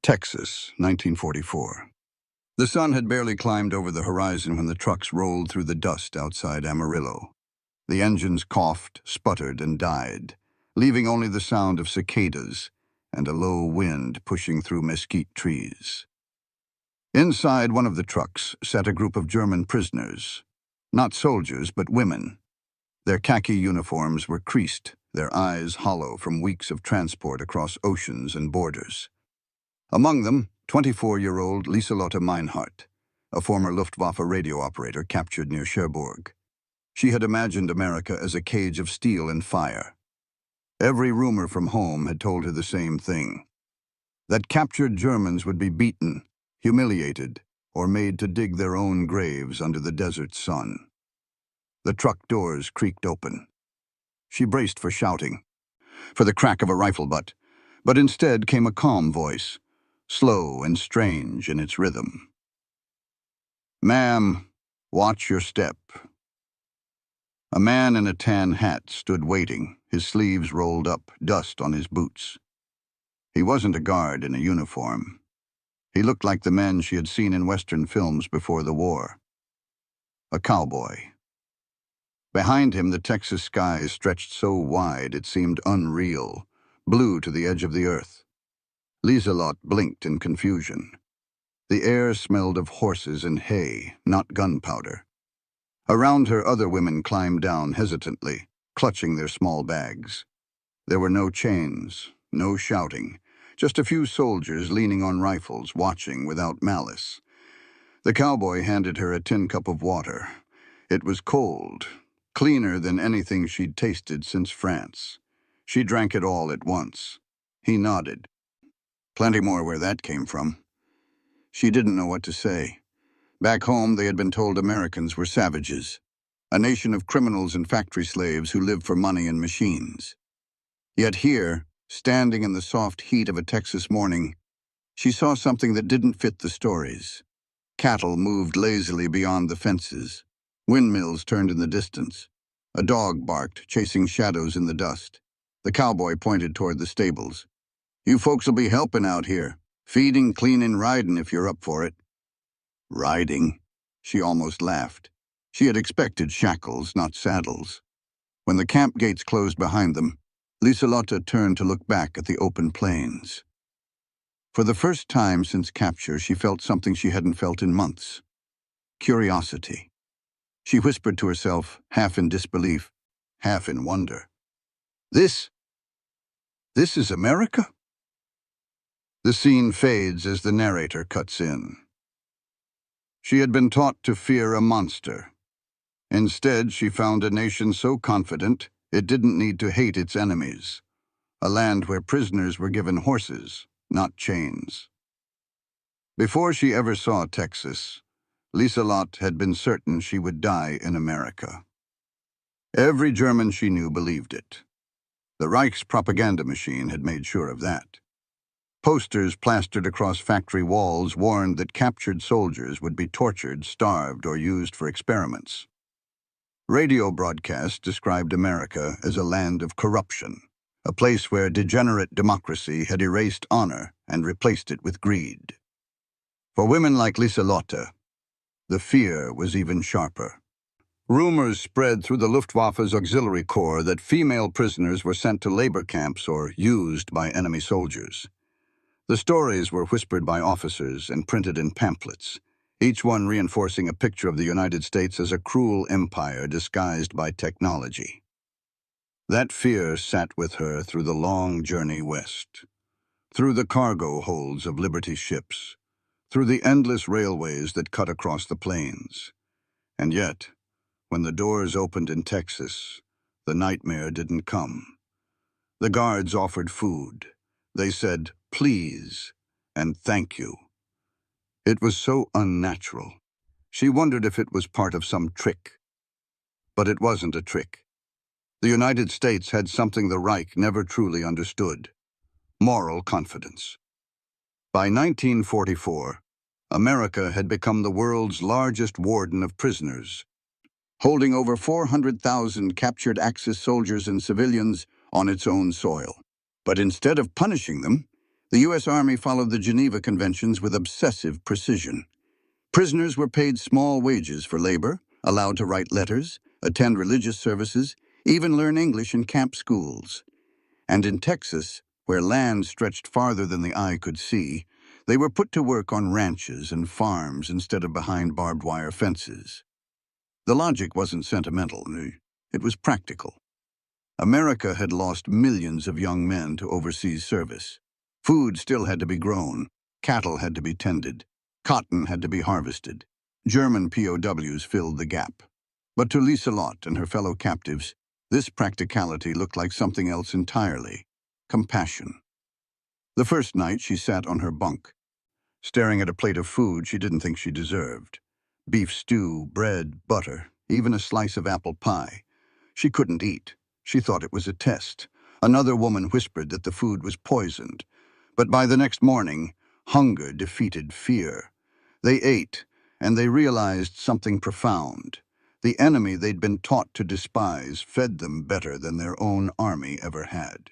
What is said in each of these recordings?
Texas, 1944. The sun had barely climbed over the horizon when the trucks rolled through the dust outside Amarillo. The engines coughed, sputtered, and died, leaving only the sound of cicadas and a low wind pushing through mesquite trees. Inside one of the trucks sat a group of German prisoners, not soldiers but women. Their khaki uniforms were creased, their eyes hollow from weeks of transport across oceans and borders. Among them, 24-year-old Lieselotte Meinhardt, a former Luftwaffe radio operator captured near Cherbourg. She had imagined America as a cage of steel and fire. Every rumor from home had told her the same thing: that captured Germans would be beaten, humiliated, or made to dig their own graves under the desert sun. The truck doors creaked open. She braced for shouting, for the crack of a rifle butt, but instead came a calm voice, slow and strange in its rhythm. "Ma'am, watch your step." A man in a tan hat stood waiting, his sleeves rolled up, dust on his boots. He wasn't a guard in a uniform. He looked like the men she had seen in Western films before the war. A cowboy. Behind him, the Texas skies stretched so wide it seemed unreal, blue to the edge of the earth. Lieselotte blinked in confusion. The air smelled of horses and hay, not gunpowder. Around her, other women climbed down hesitantly, clutching their small bags. There were no chains, no shouting, just a few soldiers leaning on rifles, watching without malice. The cowboy handed her a tin cup of water. It was cold, cleaner than anything she'd tasted since France. She drank it all at once. He nodded. Plenty more where that came from. She didn't know what to say. Back home, they had been told Americans were savages, a nation of criminals and factory slaves who lived for money and machines. Yet here, standing in the soft heat of a Texas morning, she saw something that didn't fit the stories. Cattle moved lazily beyond the fences. Windmills turned in the distance. A dog barked, chasing shadows in the dust. The cowboy pointed toward the stables. "You folks'll be helping out here. Feeding, cleaning, riding if you're up for it." Riding? She almost laughed. She had expected shackles, not saddles. When the camp gates closed behind them, Lieselotte turned to look back at the open plains. For the first time since capture, she felt something she hadn't felt in months. Curiosity. She whispered to herself, half in disbelief, half in wonder. This is America?" The scene fades as the narrator cuts in. She had been taught to fear a monster. Instead, she found a nation so confident it didn't need to hate its enemies. A land where prisoners were given horses, not chains. Before she ever saw Texas, Lieselotte had been certain she would die in America. Every German she knew believed it. The Reich's propaganda machine had made sure of that. Posters plastered across factory walls warned that captured soldiers would be tortured, starved, or used for experiments. Radio broadcasts described America as a land of corruption, a place where degenerate democracy had erased honor and replaced it with greed. For women like Lieselotte, the fear was even sharper. Rumors spread through the Luftwaffe's auxiliary corps that female prisoners were sent to labor camps or used by enemy soldiers. The stories were whispered by officers and printed in pamphlets, each one reinforcing a picture of the United States as a cruel empire disguised by technology. That fear sat with her through the long journey west, through the cargo holds of Liberty ships, through the endless railways that cut across the plains. And yet, when the doors opened in Texas, the nightmare didn't come. The guards offered food. They said, "Please," and "Thank you." It was so unnatural. She wondered if it was part of some trick. But it wasn't a trick. The United States had something the Reich never truly understood: moral confidence. By 1944, America had become the world's largest warden of prisoners, holding over 400,000 captured Axis soldiers and civilians on its own soil. But instead of punishing them, The U.S. Army followed the Geneva Conventions with obsessive precision. Prisoners were paid small wages for labor, allowed to write letters, attend religious services, even learn English in camp schools. And in Texas, where land stretched farther than the eye could see, they were put to work on ranches and farms instead of behind barbed wire fences. The logic wasn't sentimental, it was practical. America had lost millions of young men to overseas service. Food still had to be grown, cattle had to be tended, cotton had to be harvested. German POWs filled the gap. But to Lieselotte and her fellow captives, this practicality looked like something else entirely: compassion. The first night she sat on her bunk, staring at a plate of food she didn't think she deserved. Beef stew, bread, butter, even a slice of apple pie. She couldn't eat. She thought it was a test. Another woman whispered that the food was poisoned. But by the next morning, hunger defeated fear. They ate, and they realized something profound. The enemy they'd been taught to despise fed them better than their own army ever had.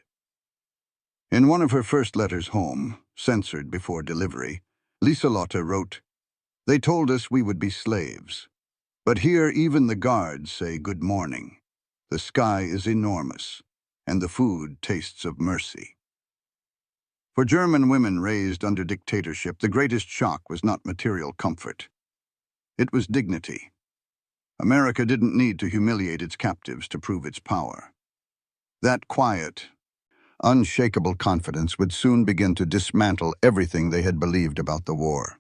In one of her first letters home, censored before delivery, Lieselotte wrote, "They told us we would be slaves. But here even the guards say good morning. The sky is enormous, and the food tastes of mercy." For German women raised under dictatorship, the greatest shock was not material comfort. It was dignity. America didn't need to humiliate its captives to prove its power. That quiet, unshakable confidence would soon begin to dismantle everything they had believed about the war.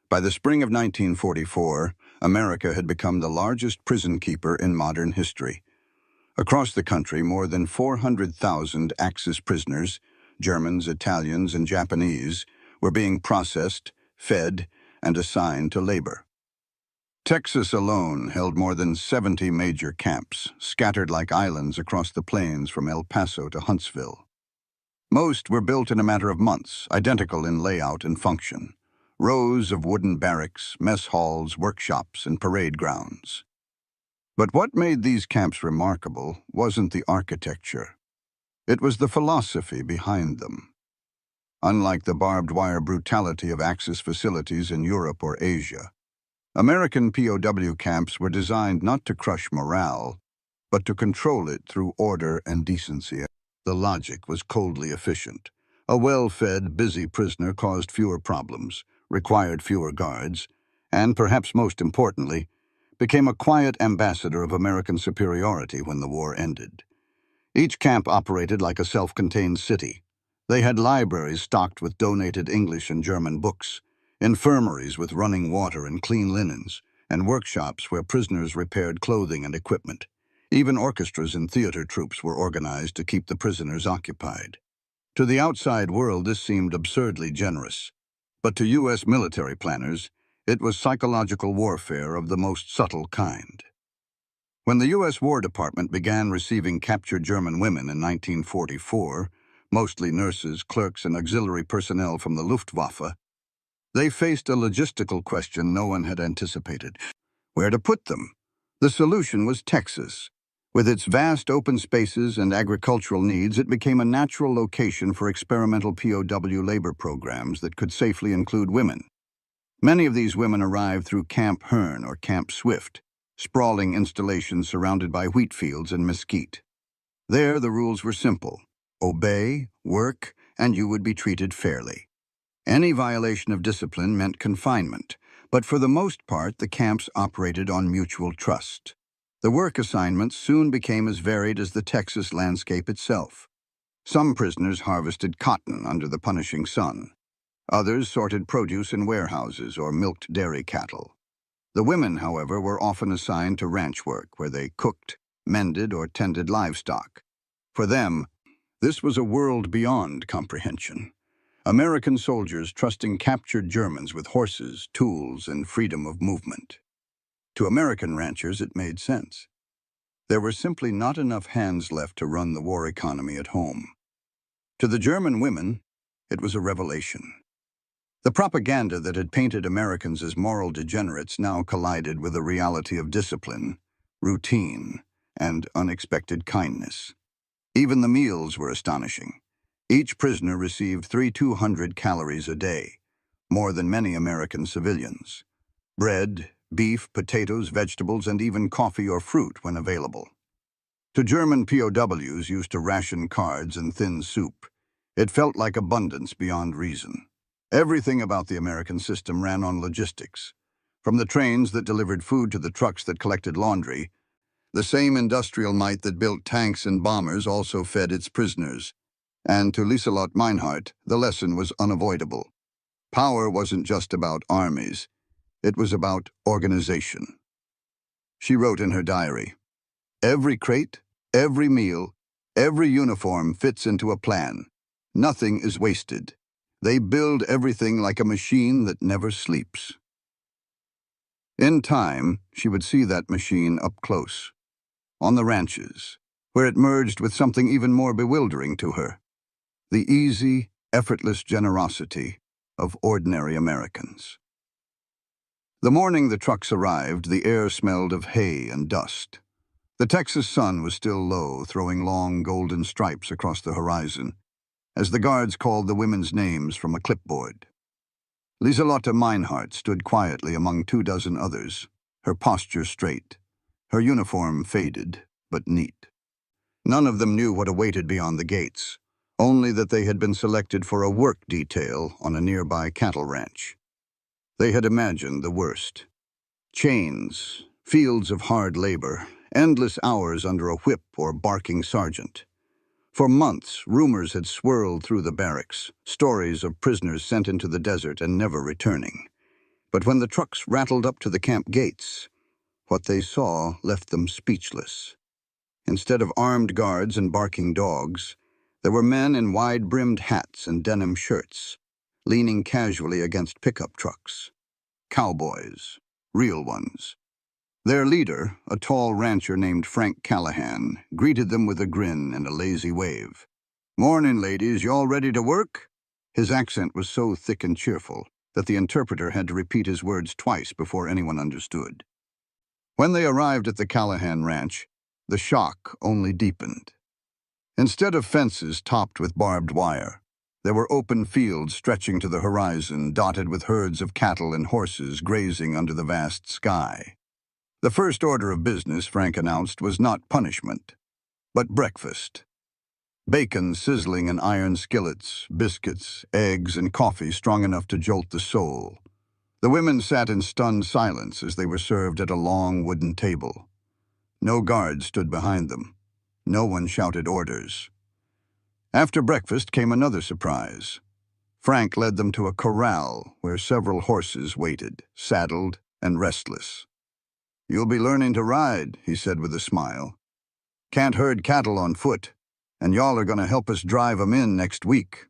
By the spring of 1944, America had become the largest prison keeper in modern history. Across the country, more than 400,000 Axis prisoners, Germans, Italians, and Japanese, were being processed, fed, and assigned to labor. Texas alone held more than 70 major camps, scattered like islands across the plains from El Paso to Huntsville. Most were built in a matter of months, identical in layout and function. Rows of wooden barracks, mess halls, workshops, and parade grounds. But what made these camps remarkable wasn't the architecture. It was the philosophy behind them. Unlike the barbed wire brutality of Axis facilities in Europe or Asia, American POW camps were designed not to crush morale, but to control it through order and decency. The logic was coldly efficient. A well-fed, busy prisoner caused fewer problems, required fewer guards, and, perhaps most importantly, became a quiet ambassador of American superiority when the war ended. Each camp operated like a self-contained city. They had libraries stocked with donated English and German books, infirmaries with running water and clean linens, and workshops where prisoners repaired clothing and equipment. Even orchestras and theater troupes were organized to keep the prisoners occupied. To the outside world, this seemed absurdly generous. But to U.S. military planners, it was psychological warfare of the most subtle kind. When the U.S. War Department began receiving captured German women in 1944, mostly nurses, clerks, and auxiliary personnel from the Luftwaffe, they faced a logistical question no one had anticipated: where to put them? The solution was Texas. With its vast open spaces and agricultural needs, it became a natural location for experimental POW labor programs that could safely include women. Many of these women arrived through Camp Hearn or Camp Swift, sprawling installations surrounded by wheat fields and mesquite. There, the rules were simple: obey, work, and you would be treated fairly. Any violation of discipline meant confinement, but for the most part, the camps operated on mutual trust. The work assignments soon became as varied as the Texas landscape itself. Some prisoners harvested cotton under the punishing sun. Others sorted produce in warehouses or milked dairy cattle. The women, however, were often assigned to ranch work, where they cooked, mended, or tended livestock. For them, this was a world beyond comprehension. American soldiers trusting captured Germans with horses, tools, and freedom of movement. To American ranchers, it made sense. There were simply not enough hands left to run the war economy at home. To the German women, it was a revelation. The propaganda that had painted Americans as moral degenerates now collided with the reality of discipline, routine, and unexpected kindness. Even the meals were astonishing. Each prisoner received 200 calories a day, more than many American civilians. Bread, beef, potatoes, vegetables, and even coffee or fruit when available. To German POWs used to ration cards and thin soup, it felt like abundance beyond reason. Everything about the American system ran on logistics. From the trains that delivered food to the trucks that collected laundry, the same industrial might that built tanks and bombers also fed its prisoners. And to Lieselot Meinhardt, the lesson was unavoidable. Power wasn't just about armies. It was about organization. She wrote in her diary, "Every crate, every meal, every uniform fits into a plan. Nothing is wasted. They build everything like a machine that never sleeps." In time, she would see that machine up close, on the ranches, where it merged with something even more bewildering to her: the easy, effortless generosity of ordinary Americans. The morning the trucks arrived, the air smelled of hay and dust. The Texas sun was still low, throwing long golden stripes across the horizon, as the guards called the women's names from a clipboard. Lieselotte Meinhardt stood quietly among 24 others, her posture straight, her uniform faded but neat. None of them knew what awaited beyond the gates, only that they had been selected for a work detail on a nearby cattle ranch. They had imagined the worst. Chains, fields of hard labor, endless hours under a whip or barking sergeant. For months, rumors had swirled through the barracks, stories of prisoners sent into the desert and never returning. But when the trucks rattled up to the camp gates, what they saw left them speechless. Instead of armed guards and barking dogs, there were men in wide-brimmed hats and denim shirts, leaning casually against pickup trucks. Cowboys, real ones. Their leader, a tall rancher named Frank Callahan, greeted them with a grin and a lazy wave. "Morning, ladies, y'all ready to work?" His accent was so thick and cheerful that the interpreter had to repeat his words twice before anyone understood. When they arrived at the Callahan ranch, the shock only deepened. Instead of fences topped with barbed wire, there were open fields stretching to the horizon, dotted with herds of cattle and horses grazing under the vast sky. The first order of business, Frank announced, was not punishment, but breakfast. Bacon sizzling in iron skillets, biscuits, eggs, and coffee strong enough to jolt the soul. The women sat in stunned silence as they were served at a long wooden table. No guards stood behind them. No one shouted orders. After breakfast came another surprise. Frank led them to a corral where several horses waited, saddled and restless. "You'll be learning to ride," he said with a smile. "Can't herd cattle on foot, and y'all are going to help us drive 'em in next week."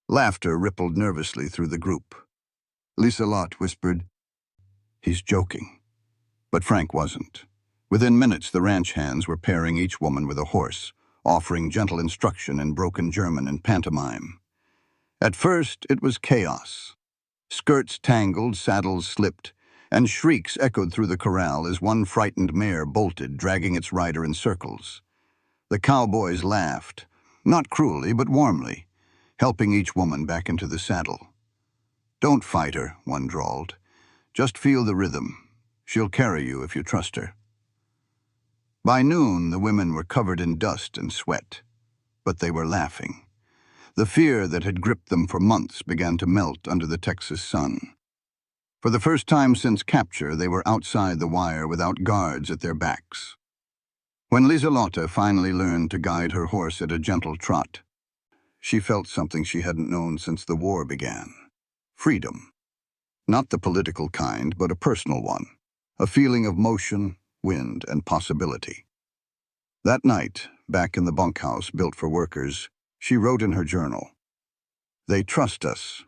Laughter rippled nervously through the group. Lieselot whispered, "He's joking." But Frank wasn't. Within minutes, the ranch hands were pairing each woman with a horse, offering gentle instruction in broken German and pantomime. At first, it was chaos. Skirts tangled, saddles slipped, and shrieks echoed through the corral as one frightened mare bolted, dragging its rider in circles. The cowboys laughed, not cruelly but warmly, helping each woman back into the saddle. "Don't fight her," one drawled. "Just feel the rhythm. She'll carry you if you trust her." By noon, the women were covered in dust and sweat, but they were laughing. The fear that had gripped them for months began to melt under the Texas sun. For the first time since capture, they were outside the wire without guards at their backs. When Lieselotte finally learned to guide her horse at a gentle trot, she felt something she hadn't known since the war began. Freedom. Not the political kind, but a personal one. A feeling of motion, wind, and possibility. That night, back in the bunkhouse built for workers, she wrote in her journal, "They trust us.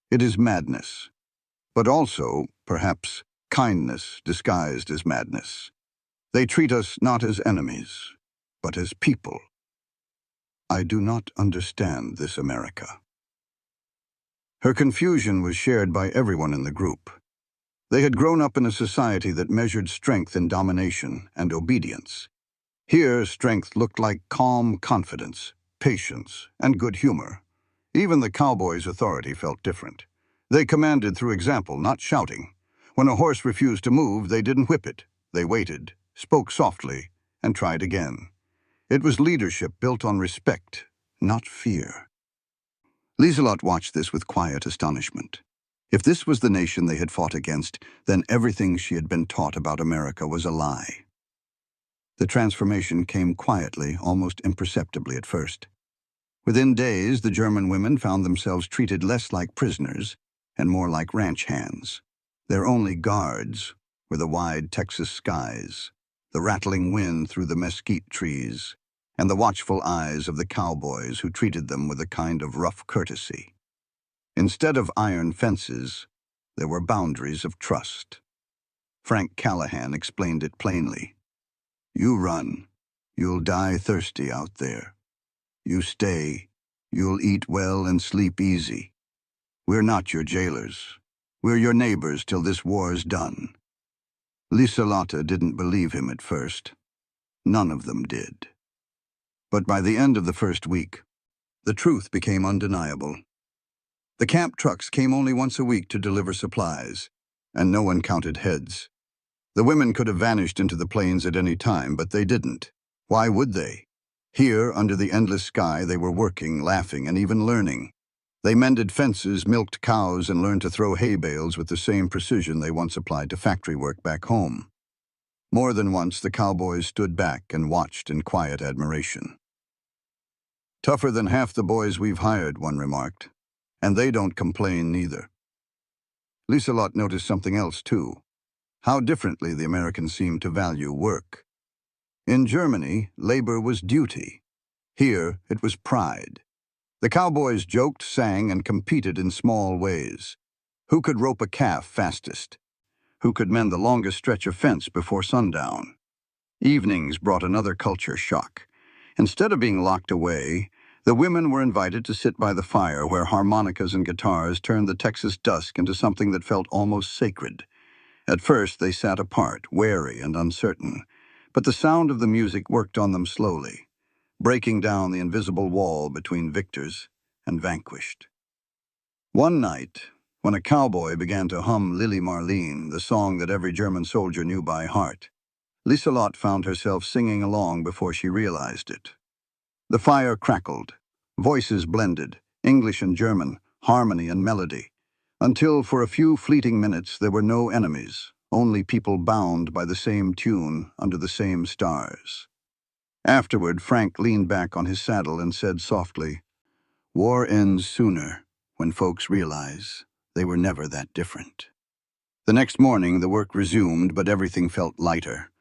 It is madness, but also, perhaps, kindness disguised as madness. They treat us not as enemies, but as people. I do not understand this America." Her confusion was shared by everyone in the group. They had grown up in a society that measured strength in domination and obedience. Here, strength looked like calm confidence, patience, and good humor. Even the Cowboys' authority felt different. They commanded through example, not shouting. When a horse refused to move, they didn't whip it. They waited, spoke softly, and tried again. It was leadership built on respect, not fear. Liselott watched this with quiet astonishment. If this was the nation they had fought against, then everything she had been taught about America was a lie. The transformation came quietly, almost imperceptibly at first. Within days, the German women found themselves treated less like prisoners and more like ranch hands. Their only guards were the wide Texas skies, the rattling wind through the mesquite trees, and the watchful eyes of the cowboys who treated them with a kind of rough courtesy. Instead of iron fences, there were boundaries of trust. Frank Callahan explained it plainly. You run, you'll die thirsty out there. You stay, you'll eat well and sleep easy. We're not your jailers. We're your neighbors till this war's done. Liselotte didn't believe him at first. None of them did. But by the end of the first week, the truth became undeniable. The camp trucks came only once a week to deliver supplies, and no one counted heads. The women could have vanished into the plains at any time, but they didn't. Why would they? Here, under the endless sky, they were working, laughing, and even learning. They mended fences, milked cows, and learned to throw hay bales with the same precision they once applied to factory work back home. More than once, the cowboys stood back and watched in quiet admiration. Tougher than half the boys we've hired, one remarked. And they don't complain neither. Liselott noticed something else, too. How differently the Americans seemed to value work. In Germany, labor was duty. Here, it was pride. The cowboys joked, sang, and competed in small ways. Who could rope a calf fastest? Who could mend the longest stretch of fence before sundown? Evenings brought another culture shock. Instead of being locked away, the women were invited to sit by the fire where harmonicas and guitars turned the Texas dusk into something that felt almost sacred. At first, they sat apart, wary and uncertain, but the sound of the music worked on them slowly, breaking down the invisible wall between victors and vanquished. One night, when a cowboy began to hum Lily Marlene, the song that every German soldier knew by heart, Liselott found herself singing along before she realized it. The fire crackled, voices blended, English and German, harmony and melody, until for a few fleeting minutes there were no enemies, only people bound by the same tune under the same stars. Afterward, Frank leaned back on his saddle and said softly, "War ends sooner when folks realize they were never that different." The next morning, the work resumed, but everything felt lighter.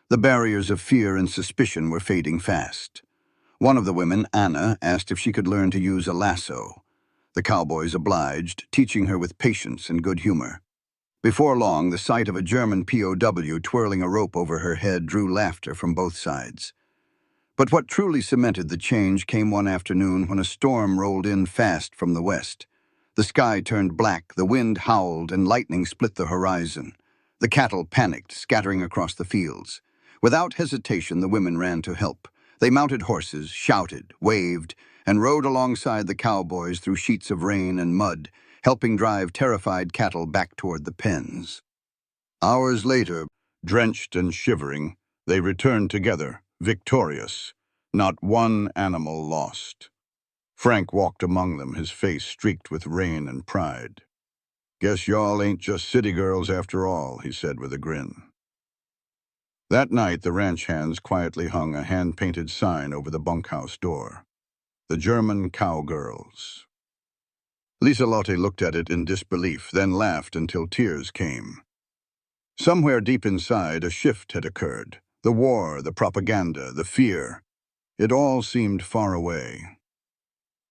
The barriers of fear and suspicion were fading fast. One of the women, Anna, asked if she could learn to use a lasso. The cowboys obliged, teaching her with patience and good humor. Before long, the sight of a German POW twirling a rope over her head drew laughter from both sides. But what truly cemented the change came one afternoon when a storm rolled in fast from the west. The sky turned black, the wind howled, and lightning split the horizon. The cattle panicked, scattering across the fields. Without hesitation, the women ran to help. They mounted horses, shouted, waved, and rode alongside the cowboys through sheets of rain and mud, helping drive terrified cattle back toward the pens. Hours later, drenched and shivering, they returned together, victorious, not one animal lost. Frank walked among them, his face streaked with rain and pride. "Guess y'all ain't just city girls after all," he said with a grin. That night, the ranch hands quietly hung a hand-painted sign over the bunkhouse door. "The German Cowgirls." Liselotte looked at it in disbelief, then laughed until tears came. Somewhere deep inside, a shift had occurred. The war, the propaganda, the fear. It all seemed far away.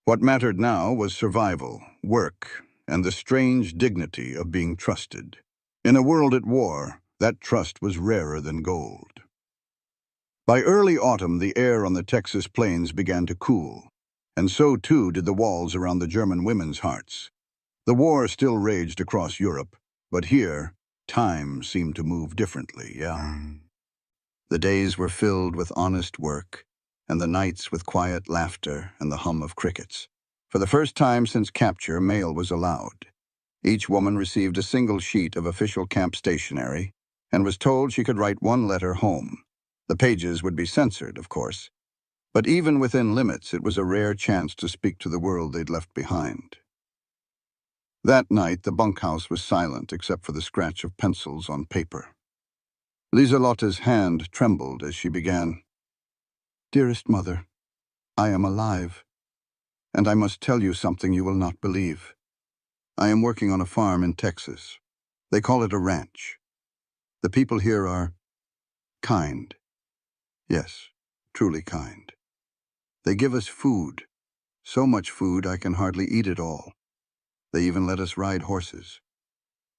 What mattered now was survival, work, and the strange dignity of being trusted. In a world at war, that trust was rarer than gold. By early autumn, the air on the Texas plains began to cool, and so too did the walls around the German women's hearts. The war still raged across Europe, but here, time seemed to move differently, yeah. The days were filled with honest work, and the nights with quiet laughter and the hum of crickets. For the first time since capture, mail was allowed. Each woman received a single sheet of official camp stationery and was told she could write one letter home. The pages would be censored, of course, but even within limits, it was a rare chance to speak to the world they'd left behind. That night, the bunkhouse was silent except for the scratch of pencils on paper. Lieselotte's hand trembled as she began. "Dearest mother, I am alive, and I must tell you something you will not believe. I am working on a farm in Texas. They call it a ranch. The people here are kind. Yes, truly kind. They give us food, so much food I can hardly eat it all. They even let us ride horses.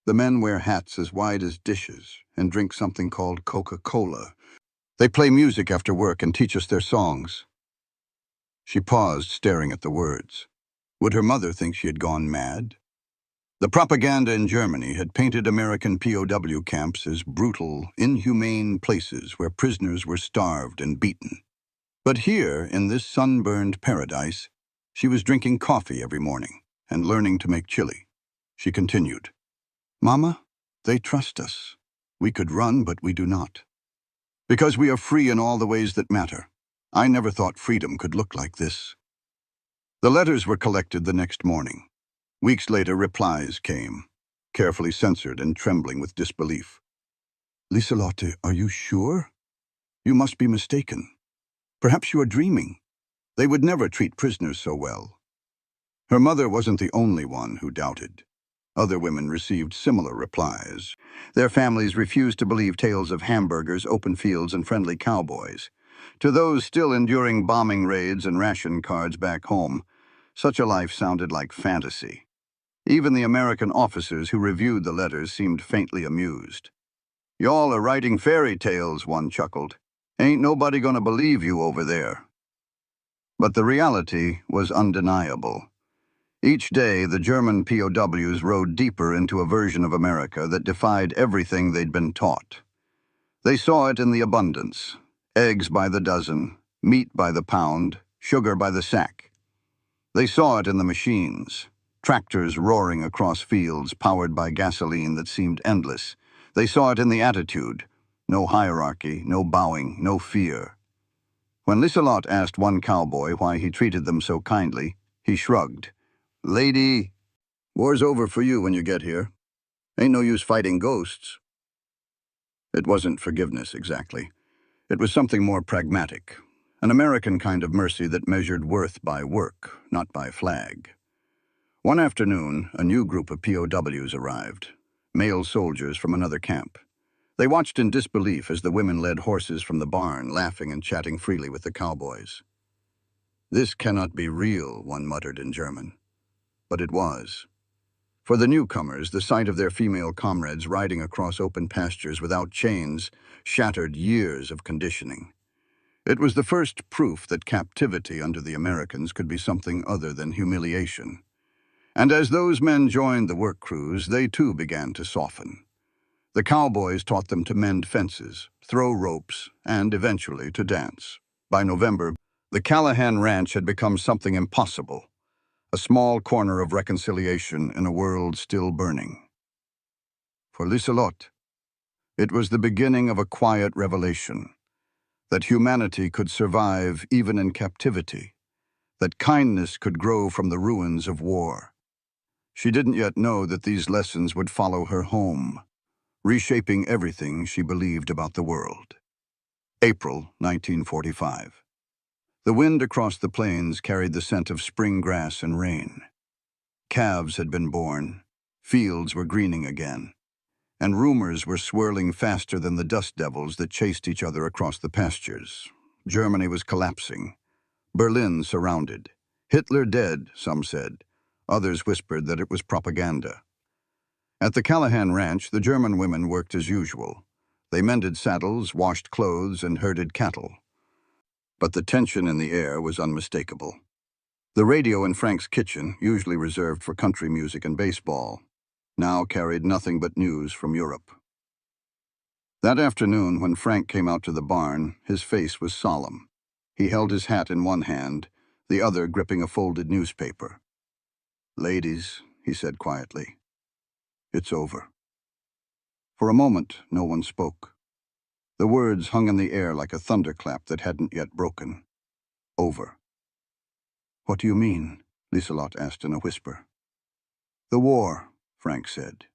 The men wear hats as wide as dishes and drink something called Coca-Cola. They play music after work and teach us their songs." She paused, staring at the words. Would her mother think she had gone mad? The propaganda in Germany had painted American POW camps as brutal, inhumane places where prisoners were starved and beaten. But here, in this sunburned paradise, she was drinking coffee every morning and learning to make chili. She continued, "Mama, they trust us. We could run, but we do not. Because we are free in all the ways that matter. I never thought freedom could look like this." The letters were collected the next morning. Weeks later, replies came, carefully censored and trembling with disbelief. "Lieselotte, are you sure? You must be mistaken. Perhaps you are dreaming. They would never treat prisoners so well." Her mother wasn't the only one who doubted. Other women received similar replies. Their families refused to believe tales of hamburgers, open fields, and friendly cowboys. To those still enduring bombing raids and ration cards back home, such a life sounded like fantasy. Even the American officers who reviewed the letters seemed faintly amused. "Y'all are writing fairy tales," one chuckled. "Ain't nobody gonna believe you over there." But the reality was undeniable. Each day, the German POWs rode deeper into a version of America that defied everything they'd been taught. They saw it in the abundance: eggs by the dozen, meat by the pound, sugar by the sack. They saw it in the machines: tractors roaring across fields powered by gasoline that seemed endless. They saw it in the attitude: no hierarchy, no bowing, no fear. When Lieselotte asked one cowboy why he treated them so kindly, he shrugged. "Lady, war's over for you when you get here. Ain't no use fighting ghosts." It wasn't forgiveness, exactly. It was something more pragmatic, an American kind of mercy that measured worth by work, not by flag. One afternoon, a new group of POWs arrived, male soldiers from another camp. They watched in disbelief as the women led horses from the barn, laughing and chatting freely with the cowboys. "This cannot be real," one muttered in German. But it was. For the newcomers, the sight of their female comrades riding across open pastures without chains shattered years of conditioning. It was the first proof that captivity under the Americans could be something other than humiliation. And as those men joined the work crews, they too began to soften. The cowboys taught them to mend fences, throw ropes, and eventually to dance. By November, the Callahan Ranch had become something impossible, a small corner of reconciliation in a world still burning. For Lieselotte, it was the beginning of a quiet revelation: that humanity could survive even in captivity, that kindness could grow from the ruins of war. She didn't yet know that these lessons would follow her home, reshaping everything she believed about the world. April 1945. The wind across the plains carried the scent of spring grass and rain. Calves had been born, fields were greening again, and rumors were swirling faster than the dust devils that chased each other across the pastures. Germany was collapsing. Berlin surrounded. Hitler dead, some said. Others whispered that it was propaganda. At the Callahan Ranch, the German women worked as usual. They mended saddles, washed clothes, and herded cattle. But the tension in the air was unmistakable. The radio in Frank's kitchen, usually reserved for country music and baseball, now carried nothing but news from Europe. That afternoon, when Frank came out to the barn, his face was solemn. He held his hat in one hand, the other gripping a folded newspaper. "Ladies," he said quietly, "it's over." For a moment, no one spoke. The words hung in the air like a thunderclap that hadn't yet broken. Over. "What do you mean?" Liselott asked in a whisper. "The war," Frank said.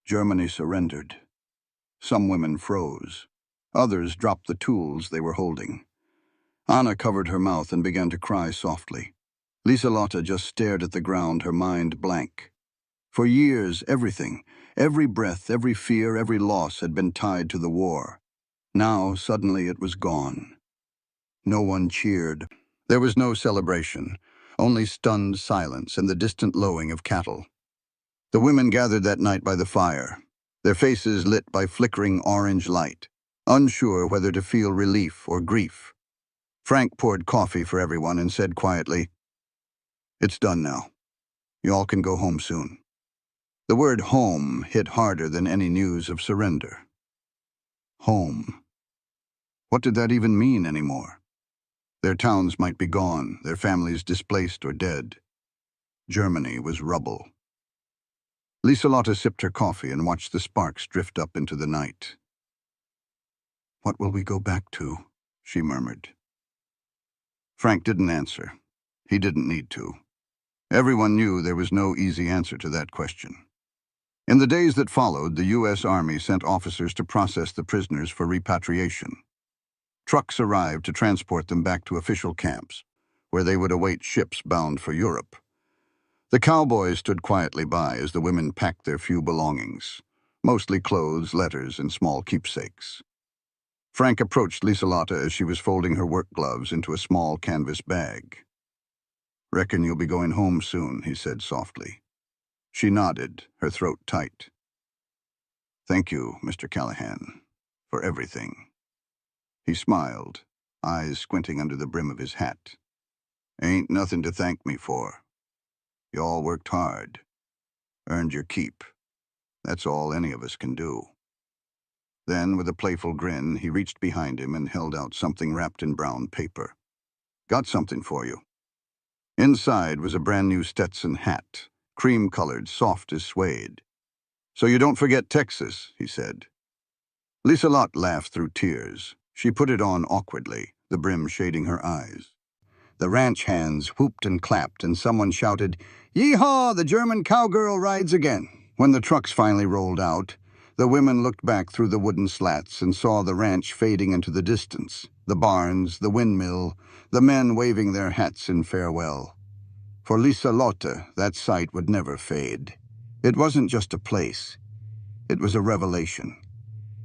"Germany surrendered. Some women froze. Others dropped the tools they were holding. Anna covered her mouth and began to cry softly. Liselotte just stared at the ground, her mind blank. For years, everything, every breath, every fear, every loss had been tied to the war. Now, suddenly, it was gone. No one cheered. There was no celebration, only stunned silence and the distant lowing of cattle. The women gathered that night by the fire, their faces lit by flickering orange light, unsure whether to feel relief or grief. Frank poured coffee for everyone and said quietly, "It's done now. You all can go home soon." The word home hit harder than any news of surrender. Home. What did that even mean anymore? Their towns might be gone, their families displaced or dead. Germany was rubble. Liselotte sipped her coffee and watched the sparks drift up into the night. "What will we go back to?" she murmured. Frank didn't answer. He didn't need to. Everyone knew there was no easy answer to that question. In the days that followed, the U.S. Army sent officers to process the prisoners for repatriation. Trucks arrived to transport them back to official camps, where they would await ships bound for Europe. The Cowboys stood quietly by as the women packed their few belongings, mostly clothes, letters, and small keepsakes. Frank approached Liselotte as she was folding her work gloves into a small canvas bag. "Reckon you'll be going home soon," he said softly. She nodded, her throat tight. "Thank you, Mr. Callahan, for everything." He smiled, eyes squinting under the brim of his hat. "Ain't nothing to thank me for. You all worked hard, earned your keep. That's all any of us can do." Then, with a playful grin, he reached behind him and held out something wrapped in brown paper. "Got something for you." Inside was a brand new Stetson hat, cream-colored, soft as suede. "So you don't forget Texas," he said. Liselotte laughed through tears. She put it on awkwardly, the brim shading her eyes. The ranch hands whooped and clapped, and someone shouted, "Yee-haw, the German cowgirl rides again." When the trucks finally rolled out, the women looked back through the wooden slats and saw the ranch fading into the distance, the barns, the windmill, the men waving their hats in farewell. For Liselotte, that sight would never fade. It wasn't just a place. It was a revelation.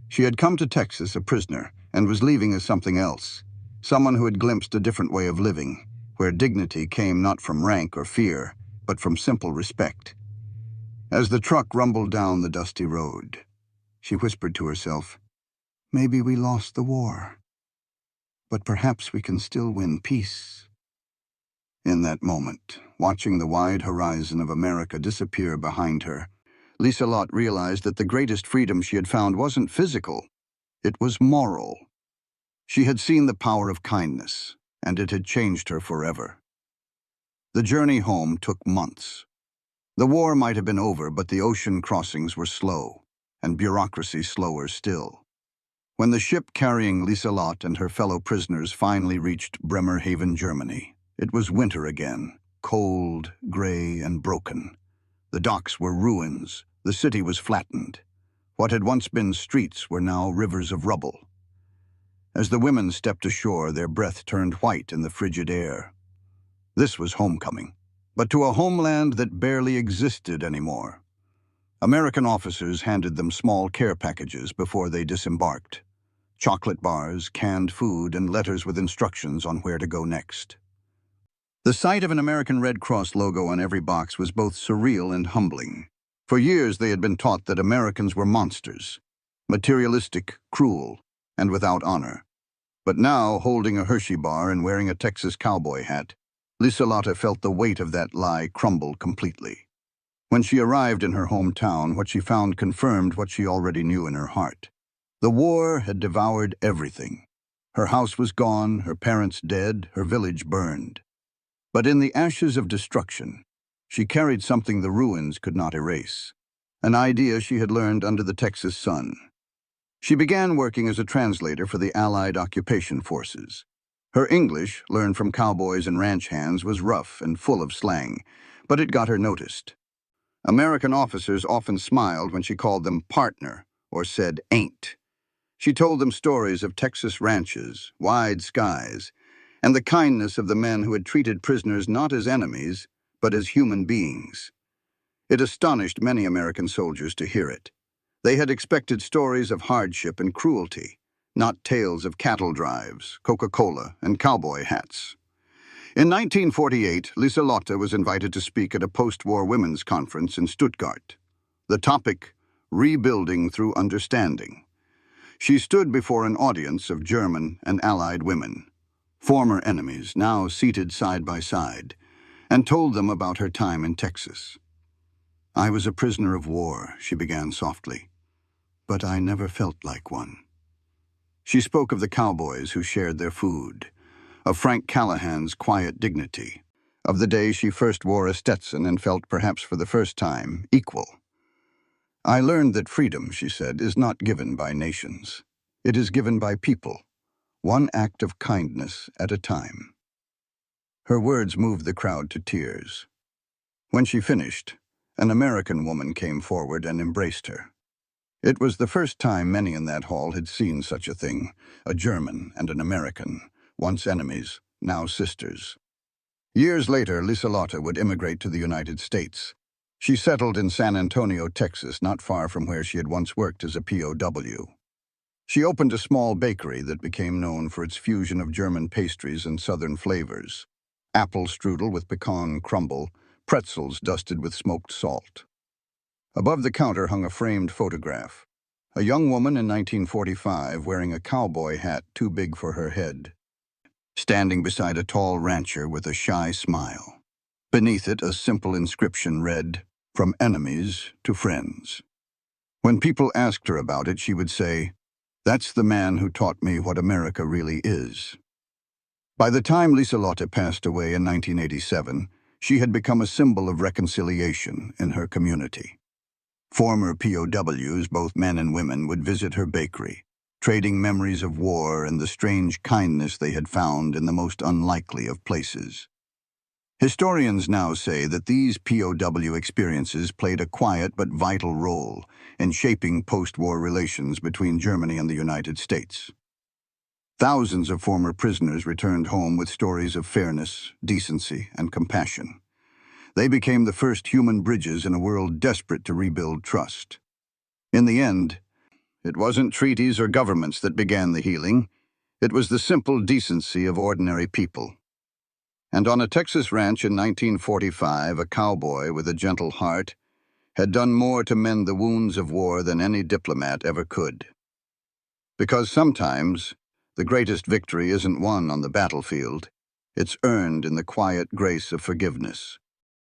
She had come to Texas a prisoner and was leaving as something else, someone who had glimpsed a different way of living, where dignity came not from rank or fear, but from simple respect. As the truck rumbled down the dusty road, she whispered to herself, "Maybe we lost the war, but perhaps we can still win peace." In that moment, watching the wide horizon of America disappear behind her, Liselotte realized that the greatest freedom she had found wasn't physical, it was moral. She had seen the power of kindness, and it had changed her forever. The journey home took months. The war might have been over, but the ocean crossings were slow, and bureaucracy slower still. When the ship carrying Liselotte and her fellow prisoners finally reached Bremerhaven, Germany, it was winter again, cold, gray, and broken. The docks were ruins, the city was flattened. What had once been streets were now rivers of rubble. As the women stepped ashore, their breath turned white in the frigid air. This was homecoming, but to a homeland that barely existed anymore. American officers handed them small care packages before they disembarked. Chocolate bars, canned food, and letters with instructions on where to go next. The sight of an American Red Cross logo on every box was both surreal and humbling. For years they had been taught that Americans were monsters, materialistic, cruel, and without honor. But now, holding a Hershey bar and wearing a Texas cowboy hat, Liselotte felt the weight of that lie crumble completely. When she arrived in her hometown, what she found confirmed what she already knew in her heart. The war had devoured everything. Her house was gone, her parents dead, her village burned. But in the ashes of destruction, she carried something the ruins could not erase, an idea she had learned under the Texas sun. She began working as a translator for the Allied occupation forces. Her English, learned from cowboys and ranch hands, was rough and full of slang, but it got her noticed. American officers often smiled when she called them partner or said ain't. She told them stories of Texas ranches, wide skies, and the kindness of the men who had treated prisoners not as enemies, but as human beings. It astonished many American soldiers to hear it. They had expected stories of hardship and cruelty, not tales of cattle drives, Coca-Cola, and cowboy hats. In 1948, Liselotte was invited to speak at a post-war women's conference in Stuttgart. The topic, Rebuilding Through Understanding. She stood before an audience of German and Allied women, former enemies now seated side by side, and told them about her time in Texas. "I was a prisoner of war," she began softly, "but I never felt like one." She spoke of the cowboys who shared their food, of Frank Callahan's quiet dignity, of the day she first wore a Stetson and felt, perhaps for the first time, equal. "I learned that freedom," she said, "is not given by nations. It is given by people, one act of kindness at a time." Her words moved the crowd to tears. When she finished, an American woman came forward and embraced her. It was the first time many in that hall had seen such a thing, a German and an American, once enemies, now sisters. Years later, Liselotte would immigrate to the United States. She settled in San Antonio, Texas, not far from where she had once worked as a POW. She opened a small bakery that became known for its fusion of German pastries and Southern flavors: apple strudel with pecan crumble, pretzels dusted with smoked salt. Above the counter hung a framed photograph, a young woman in 1945 wearing a cowboy hat too big for her head, standing beside a tall rancher with a shy smile. Beneath it, a simple inscription read, "From enemies to friends." When people asked her about it, she would say, "That's the man who taught me what America really is." By the time Liselotte passed away in 1987, she had become a symbol of reconciliation in her community. Former POWs, both men and women, would visit her bakery, trading memories of war and the strange kindness they had found in the most unlikely of places. Historians now say that these POW experiences played a quiet but vital role in shaping post-war relations between Germany and the United States. Thousands of former prisoners returned home with stories of fairness, decency, and compassion. They became the first human bridges in a world desperate to rebuild trust. In the end, it wasn't treaties or governments that began the healing. It was the simple decency of ordinary people. And on a Texas ranch in 1945, a cowboy with a gentle heart had done more to mend the wounds of war than any diplomat ever could. Because sometimes, the greatest victory isn't won on the battlefield. It's earned in the quiet grace of forgiveness.